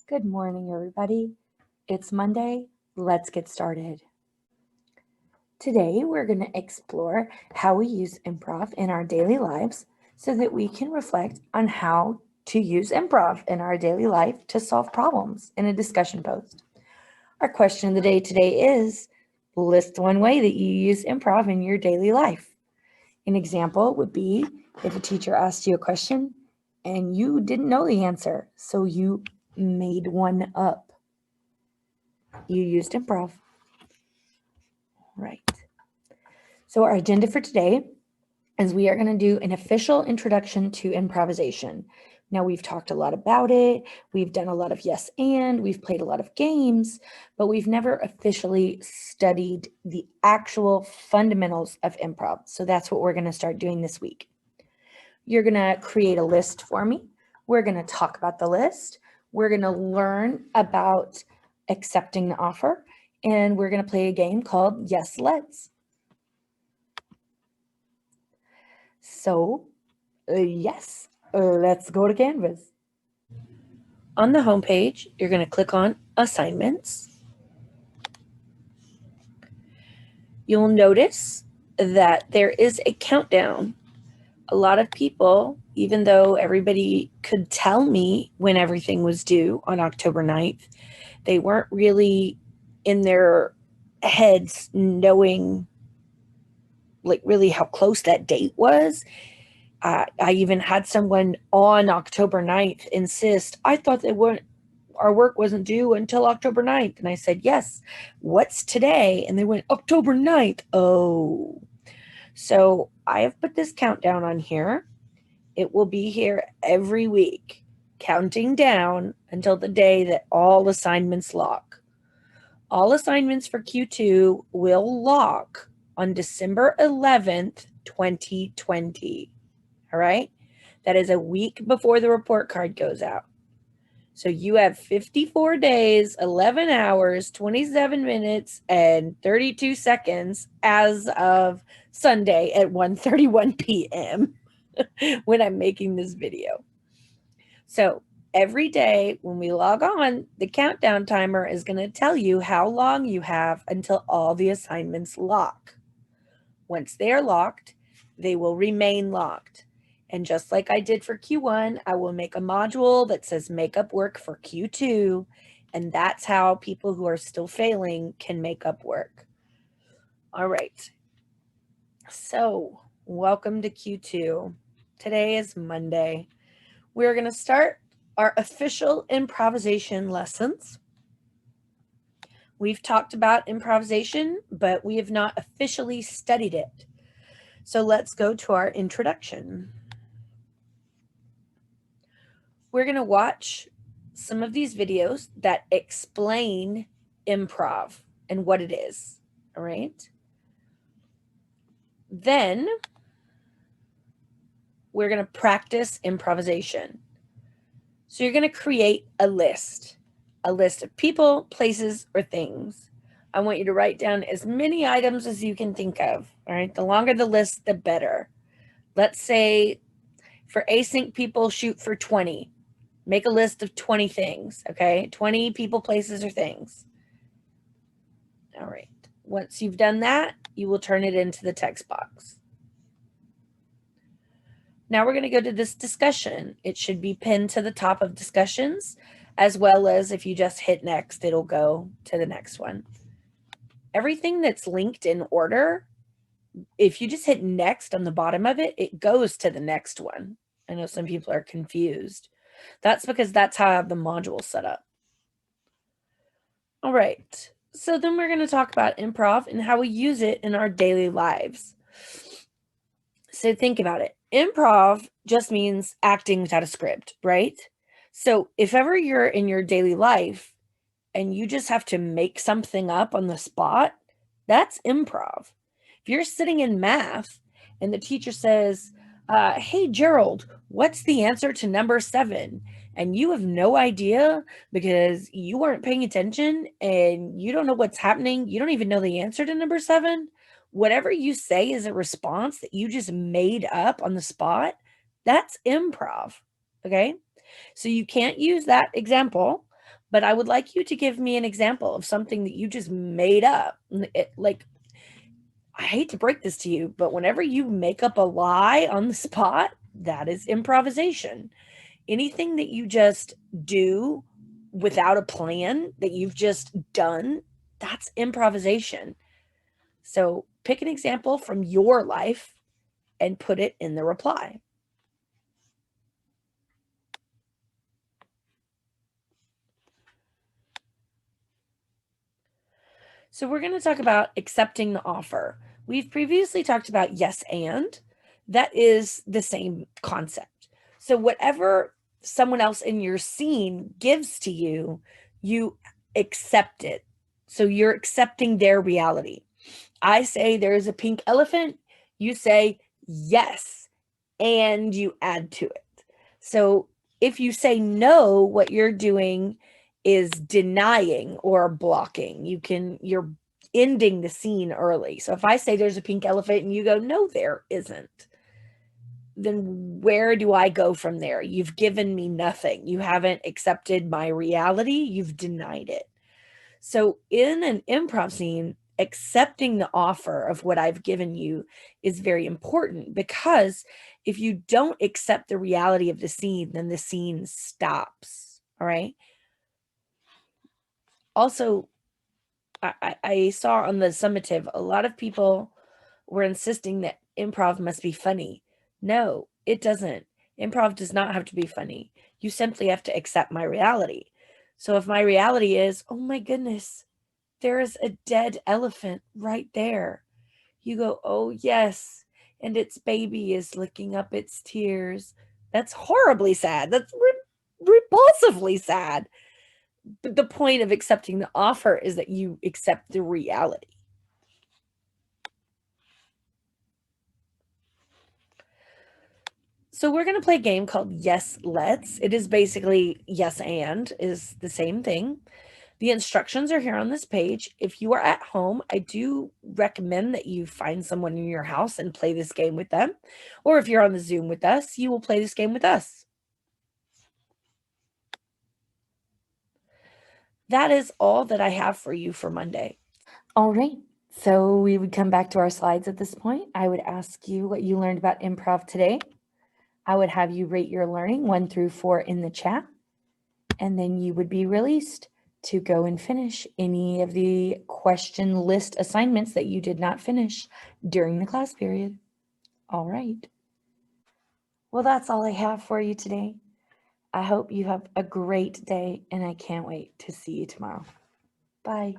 Good morning, everybody. It's Monday. Let's get started. Today, we're going to explore how we use improv in our daily lives so that we can reflect on how to use improv in our daily life to solve problems in a discussion post. Our question of the day today is list one way that you use improv in your daily life. An example would be if a teacher asked you a question and you didn't know the answer, so you made one up. You used improv. Right. So our agenda for today is we are going to do an official introduction to improvisation. Now we've talked a lot about it. We've done a lot of yes and, we've played a lot of games, but we've never officially studied the actual fundamentals of improv. So that's what we're going to start doing this week. You're going to create a list for me. We're going to talk about the list. We're going to learn about accepting the offer, and we're going to play a game called Yes, Let's. So, let's go to Canvas. On the home page, you're going to click on Assignments. You'll notice that there is a countdown. A lot of people, even though everybody could tell me when everything was due on October 9th, they weren't really in their heads knowing like really how close that date was. I even had someone on October 9th insist, I thought our work wasn't due until October 9th. And I said, yes, what's today? And they went, October 9th. Oh, so I have put this countdown on here. It will be here every week, counting down until the day that all assignments lock. All assignments for Q2 will lock on December 11th, 2020. All right. That is a week before the report card goes out. So you have 54 days, 11 hours, 27 minutes, and 32 seconds as of Sunday at 1:31 p.m. when I'm making this video. So every day when we log on, the countdown timer is going to tell you how long you have until all the assignments lock. Once they are locked, they will remain locked. And just like I did for Q1, I will make a module that says make up work for Q2. And that's how people who are still failing can make up work. All right. So welcome to Q2. Today is Monday. We're going to start our official improvisation lessons. We've talked about improvisation, but we have not officially studied it. So let's go to our introduction. We're going to watch some of these videos that explain improv and what it is, all right? Then we're going to practice improvisation. So you're going to create a list of people, places, or things. I want you to write down as many items as you can think of, all right? The longer the list, the better. Let's say for async people, shoot for 20. Make a list of 20 things, okay? 20 people, places, or things. All right. Once you've done that, you will turn it into the text box. Now we're going to go to this discussion. It should be pinned to the top of discussions, as well as if you just hit next, it'll go to the next one. Everything that's linked in order, if you just hit next on the bottom of it, it goes to the next one. I know some people are confused. That's because that's how I have the module set up. All right. So then we're going to talk about improv and how we use it in our daily lives. So think about it. Improv just means acting without a script, right? So if ever you're in your daily life and you just have to make something up on the spot, that's improv. If you're sitting in math and the teacher says, hey, Gerald, what's the answer to number 7? And you have no idea because you weren't paying attention and you don't know what's happening. You don't even know the answer to number 7. Whatever you say is a response that you just made up on the spot. That's improv. Okay. So you can't use that example, but I would like you to give me an example of something that you just made up. Like, I hate to break this to you, but whenever you make up a lie on the spot, that is improvisation. Anything that you just do without a plan that you've just done, that's improvisation. So pick an example from your life and put it in the reply. So we're going to talk about accepting the offer. We've previously talked about yes and. That is the same concept. So whatever someone else in your scene gives to you, you accept it. So you're accepting their reality. I say there's a pink elephant, you say yes, and you add to it. So if you say no, what you're doing is denying or blocking. You're ending the scene early. So if I say there's a pink elephant and you go, no, there isn't, then where do I go from there? You've given me nothing. You haven't accepted my reality. You've denied it. So in an improv scene, accepting the offer of what I've given you is very important, because if you don't accept the reality of the scene, then the scene stops. All right. Also, I saw on the summative, a lot of people were insisting that improv must be funny. No, it doesn't. Improv does not have to be funny. You simply have to accept my reality. So if my reality is, oh my goodness, there's a dead elephant right there, you go, oh yes, and its baby is licking up its tears. That's horribly sad. That's repulsively sad. But the point of accepting the offer is that you accept the reality. So we're going to play a game called Yes Let's. It is basically yes and is the same thing. The instructions are here on this page. If you are at home, I do recommend that you find someone in your house and play this game with them. Or if you're on the Zoom with us, you will play this game with us. That is all that I have for you for Monday. All right. So we would come back to our slides at this point. I would ask you what you learned about improv today. I would have you rate your learning 1 through 4 in the chat, and then you would be released to go and finish any of the question list assignments that you did not finish during the class period. All right. Well, that's all I have for you today. I hope you have a great day, and I can't wait to see you tomorrow. Bye.